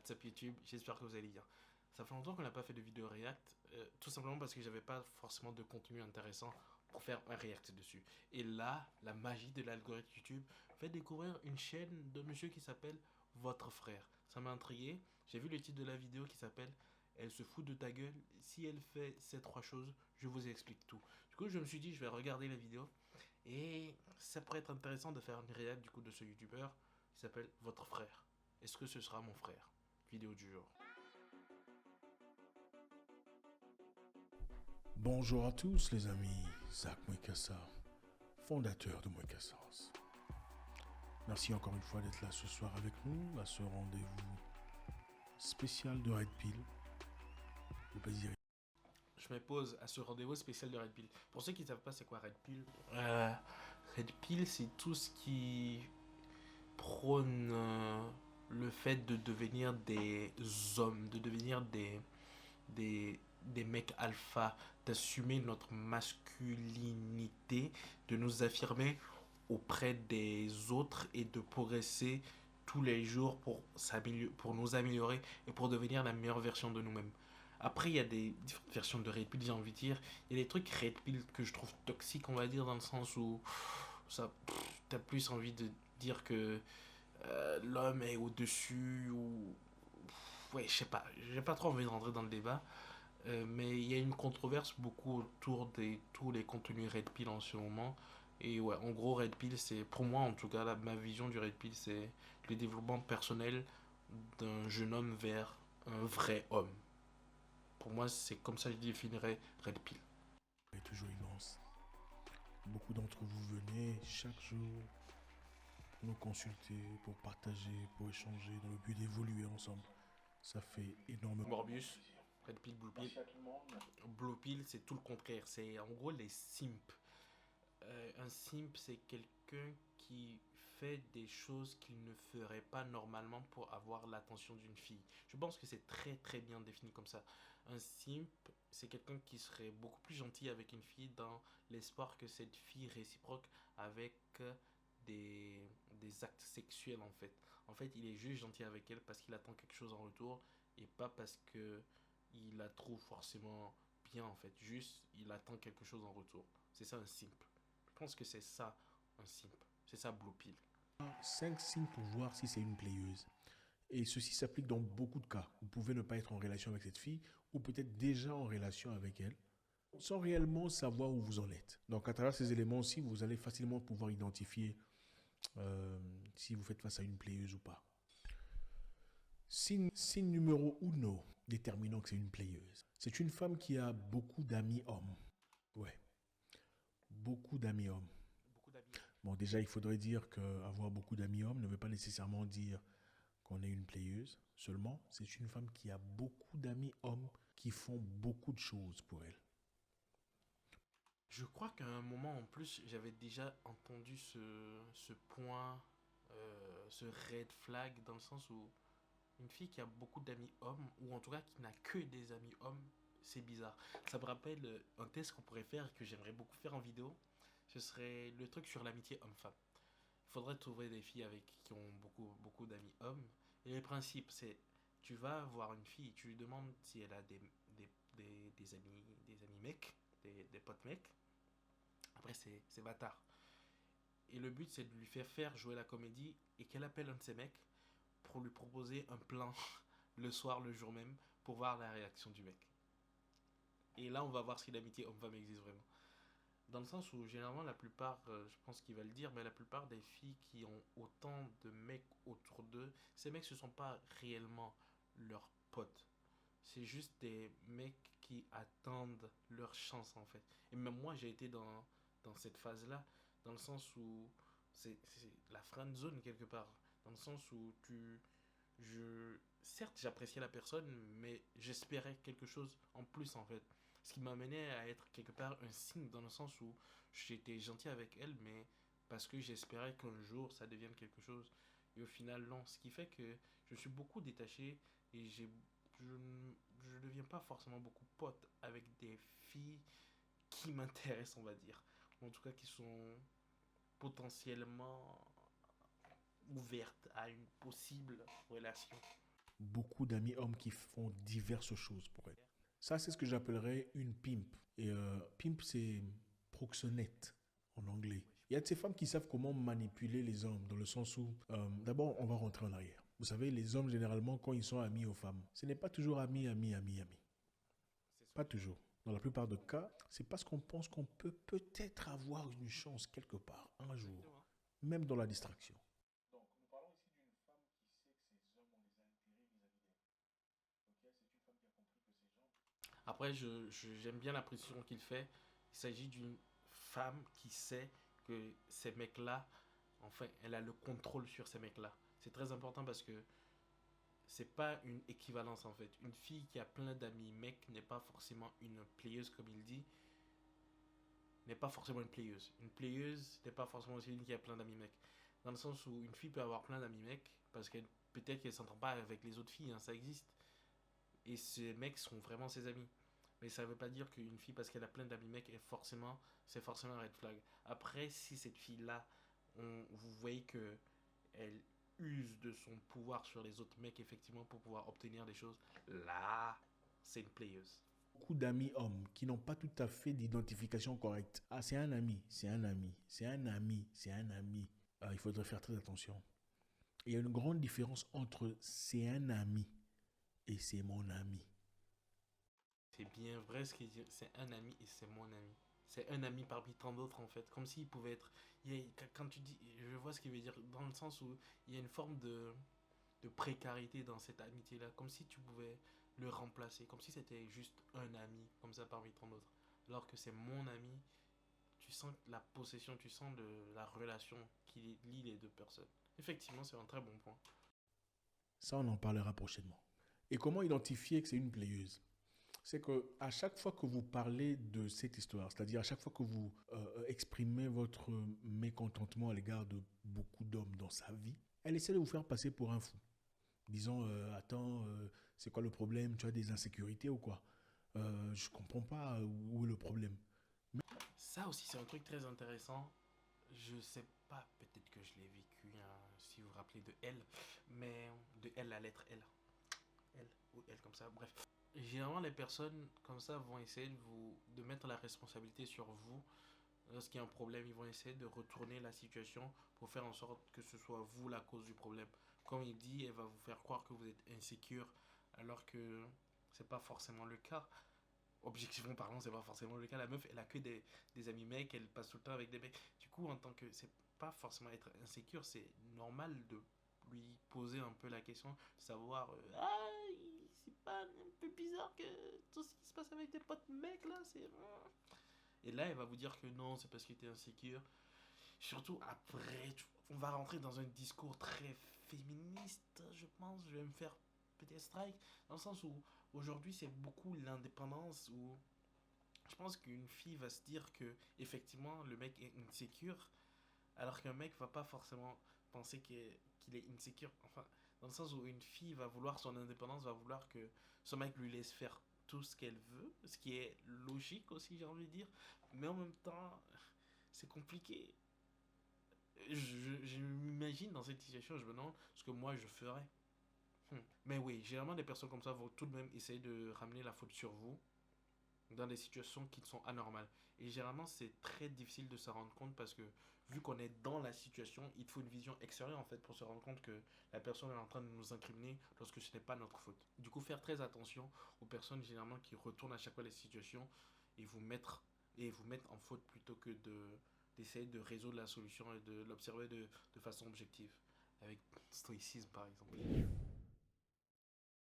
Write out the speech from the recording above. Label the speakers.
Speaker 1: What's up YouTube, j'espère que vous allez bien. Ça fait longtemps qu'on n'a pas fait de vidéo react, tout simplement parce que j'avais pas forcément de contenu intéressant pour faire un react dessus. Et là, la magie de l'algorithme YouTube fait découvrir une chaîne de monsieur qui s'appelle Votre Frère. Ça m'a intrigué, j'ai vu le titre de la vidéo qui s'appelle Elle se fout de ta gueule, si elle fait ces trois choses, je vous explique tout. Du coup, je me suis dit, je vais regarder la vidéo et ça pourrait être intéressant de faire une react du coup de ce youtubeur qui s'appelle Votre Frère. Est-ce que ce sera mon frère? Vidéo du jour.
Speaker 2: Bonjour à tous les amis, Zach Mwekassa, fondateur de Mwekassance. Merci encore une fois d'être là ce soir avec nous à ce rendez-vous spécial de Red Pill. Le plaisir.
Speaker 1: Je me pose à ce rendez-vous spécial de Red Pill. Pour ceux qui ne savent pas c'est quoi Red Pill, Red Pill c'est tout ce qui prône le fait de devenir des hommes, de devenir des mecs alpha, d'assumer notre masculinité, de nous affirmer auprès des autres et de progresser tous les jours pour nous améliorer et pour devenir la meilleure version de nous-mêmes. Après, il y a des différentes versions de Red Pill, j'ai envie de dire. Il y a des trucs Red Pill que je trouve toxiques, on va dire, dans le sens où ça, t'as plus envie de dire que l'homme est au-dessus ou... Ouais, je sais pas, j'ai pas trop envie de rentrer dans le débat. Mais il y a une controverse beaucoup autour de tous les contenus Red Pill en ce moment. Et ouais, en gros, Red Pill, c'est, pour moi en tout cas, ma vision du Red Pill, c'est le développement personnel d'un jeune homme vers un vrai homme. Pour moi, c'est comme ça que je définirais Red Pill.
Speaker 2: Est toujours immense. Beaucoup d'entre vous venez chaque jour pour nous consulter, pour partager, pour échanger dans le but d'évoluer ensemble. Ça fait énormément
Speaker 1: Morbius,
Speaker 2: plaisir.
Speaker 1: Red Pill, Blue Pill.
Speaker 2: Merci à tout le monde.
Speaker 1: Blue Pill, c'est tout le contraire. C'est en gros les simps. Un simp, c'est quelqu'un qui fait des choses qu'il ne ferait pas normalement pour avoir l'attention d'une fille. Je pense que c'est très très bien défini comme ça. Un simp, c'est quelqu'un qui serait beaucoup plus gentil avec une fille dans l'espoir que cette fille réciproque avec des actes sexuels en fait. En fait, il est juste gentil avec elle parce qu'il attend quelque chose en retour et pas parce que il la trouve forcément bien en fait. Juste, il attend quelque chose en retour. C'est ça un simp. Je pense que c'est ça un simp. C'est ça Blue Pill.
Speaker 2: 5 signes pour voir si c'est une playeuse. Et ceci s'applique dans beaucoup de cas. Vous pouvez ne pas être en relation avec cette fille ou peut-être déjà en relation avec elle sans réellement savoir où vous en êtes. Donc à travers ces éléments aussi, vous allez facilement pouvoir identifier si vous faites face à une playeuse ou pas. Signe numéro uno, déterminant que c'est une playeuse. C'est une femme qui a beaucoup d'amis hommes. Ouais, beaucoup d'amis hommes.
Speaker 1: Beaucoup d'amis.
Speaker 2: Bon, déjà, il faudrait dire qu'avoir beaucoup d'amis hommes ne veut pas nécessairement dire qu'on est une playeuse. Seulement, c'est une femme qui a beaucoup d'amis hommes qui font beaucoup de choses pour elle.
Speaker 1: Je crois qu'à un moment en plus, j'avais déjà entendu ce point, ce red flag, dans le sens où une fille qui a beaucoup d'amis hommes, ou en tout cas qui n'a que des amis hommes, c'est bizarre. Ça me rappelle un test qu'on pourrait faire, que j'aimerais beaucoup faire en vidéo. Ce serait le truc sur l'amitié homme-femme. Il faudrait trouver des filles avec qui ont beaucoup d'amis hommes. Et le principe, c'est tu vas voir une fille, tu lui demandes si elle a des amis mecs, des potes mecs. Après, c'est bâtard. Et le but, c'est de lui faire jouer la comédie et qu'elle appelle un de ses mecs pour lui proposer un plan le soir, le jour même, pour voir la réaction du mec. Et là, on va voir si l'amitié homme-femme existe vraiment. Dans le sens où, généralement, la plupart, je pense qu'il va le dire, mais la plupart des filles qui ont autant de mecs autour d'eux, ces mecs, ce sont pas réellement leurs potes. C'est juste des mecs qui attendent leur chance, en fait. Et même moi, j'ai été dans cette phase-là, dans le sens où c'est la friend zone, quelque part. Dans le sens où certes, j'appréciais la personne, mais j'espérais quelque chose en plus, en fait. Ce qui m'amenait à être quelque part un signe, dans le sens où j'étais gentil avec elle, mais parce que j'espérais qu'un jour ça devienne quelque chose. Et au final, non. Ce qui fait que je suis beaucoup détaché et je ne deviens pas forcément beaucoup pote avec des filles qui m'intéressent, on va dire. En tout cas, qui sont potentiellement ouvertes à une possible relation.
Speaker 2: beaucoup d'amis hommes qui font diverses choses pour elle. Ça, c'est ce que j'appellerais une pimp. Et pimp, c'est proxénète en anglais. Il y a de ces femmes qui savent comment manipuler les hommes, dans le sens où, d'abord, on va rentrer en arrière. Vous savez, les hommes, généralement, quand ils sont amis aux femmes, ce n'est pas toujours ami, ami, ami, ami. Pas toujours. Dans la plupart des cas, c'est parce qu'on pense qu'on peut peut-être avoir une chance quelque part, un jour, même dans la distraction.
Speaker 1: Après, j'aime bien la précision qu'il fait. Il s'agit d'une femme qui sait que ces mecs-là, enfin, elle a le contrôle sur ces mecs-là. C'est très important parce que c'est pas une équivalence en fait. Une fille qui a plein d'amis mecs n'est pas forcément une playeuse comme il dit, n'est pas forcément une playeuse. Une playeuse n'est pas forcément aussi une qui a plein d'amis mecs. Dans le sens où une fille peut avoir plein d'amis mecs parce qu'elle peut-être qu'elle s'entend pas avec les autres filles, hein, ça existe. Et ces mecs sont vraiment ses amis. Mais ça veut pas dire qu'une fille, parce qu'elle a plein d'amis mecs, c'est forcément un red flag. Après, si cette fille-là, vous voyez que elle use de son pouvoir sur les autres mecs, effectivement, pour pouvoir obtenir des choses, là, c'est une playeuse.
Speaker 2: Beaucoup d'amis hommes qui n'ont pas tout à fait d'identification correcte. Ah, c'est un ami, c'est un ami, c'est un ami, c'est un ami. Ah, il faudrait faire très attention. Il y a une grande différence entre c'est un ami et c'est mon ami.
Speaker 1: C'est bien vrai ce qu'il dit, c'est un ami et c'est mon ami. C'est un ami parmi tant d'autres en fait. Comme s'il pouvait être. Quand tu dis. Je vois ce qu'il veut dire. Dans le sens où il y a une forme de précarité dans cette amitié-là. Comme si tu pouvais le remplacer. Comme si c'était juste un ami. Comme ça parmi tant d'autres. Alors que c'est mon ami. Tu sens la possession. Tu sens la relation qui lie les deux personnes. Effectivement, c'est un très bon point.
Speaker 2: Ça, on en parlera prochainement. Et comment identifier que c'est une playeuse? C'est que à chaque fois que vous parlez de cette histoire, c'est-à-dire à chaque fois que vous exprimez votre mécontentement à l'égard de beaucoup d'hommes dans sa vie, elle essaie de vous faire passer pour un fou. Disant, attends, c'est quoi le problème? Tu as des insécurités ou quoi? Je comprends pas où est le problème.
Speaker 1: Ça aussi, c'est un truc très intéressant. Je sais pas, peut-être que je l'ai vécu, hein, si vous vous rappelez de L, mais de L, la lettre L. L ou L comme ça, bref. Généralement, les personnes comme ça vont essayer de mettre la responsabilité sur vous. Lorsqu'il y a un problème, ils vont essayer de retourner la situation pour faire en sorte que ce soit vous la cause du problème. Comme il dit, elle va vous faire croire que vous êtes insécure, alors que c'est pas forcément le cas. Objectivement parlant, c'est pas forcément le cas. La meuf, elle a que des amis mecs, elle passe tout le temps avec des mecs. Du coup, en tant que. C'est pas forcément être insécure, c'est normal de lui poser un peu la question, de savoir. Ah, c'est pas un peu bizarre que tout ce qui se passe avec tes potes mecs là, c'est. Et là, elle va vous dire que non, c'est parce que t'es insécure. Surtout après, on va rentrer dans un discours très féministe, je pense. Je vais me faire peut-être strike. Dans le sens où aujourd'hui, c'est beaucoup l'indépendance. Où je pense qu'une fille va se dire que effectivement le mec est insécure. Alors qu'un mec va pas forcément penser qu'il est insécure. Enfin, dans le sens où une fille va vouloir son indépendance, va vouloir que son mec lui laisse faire tout ce qu'elle veut. Ce qui est logique aussi, j'ai envie de dire. Mais en même temps, c'est compliqué. Je m'imagine dans cette situation, je me demande ce que moi je ferais. Mais oui, généralement des personnes comme ça vont tout de même essayer de ramener la faute sur vous dans des situations qui sont anormales. Et généralement c'est très difficile de s'en rendre compte parce que vu qu'on est dans la situation, il faut une vision extérieure en fait pour se rendre compte que la personne est en train de nous incriminer lorsque ce n'est pas notre faute. Du coup faire très attention aux personnes généralement qui retournent à chaque fois les situations et vous mettre en faute plutôt que d'essayer de résoudre la solution et de l'observer de façon objective avec stoïcisme par exemple.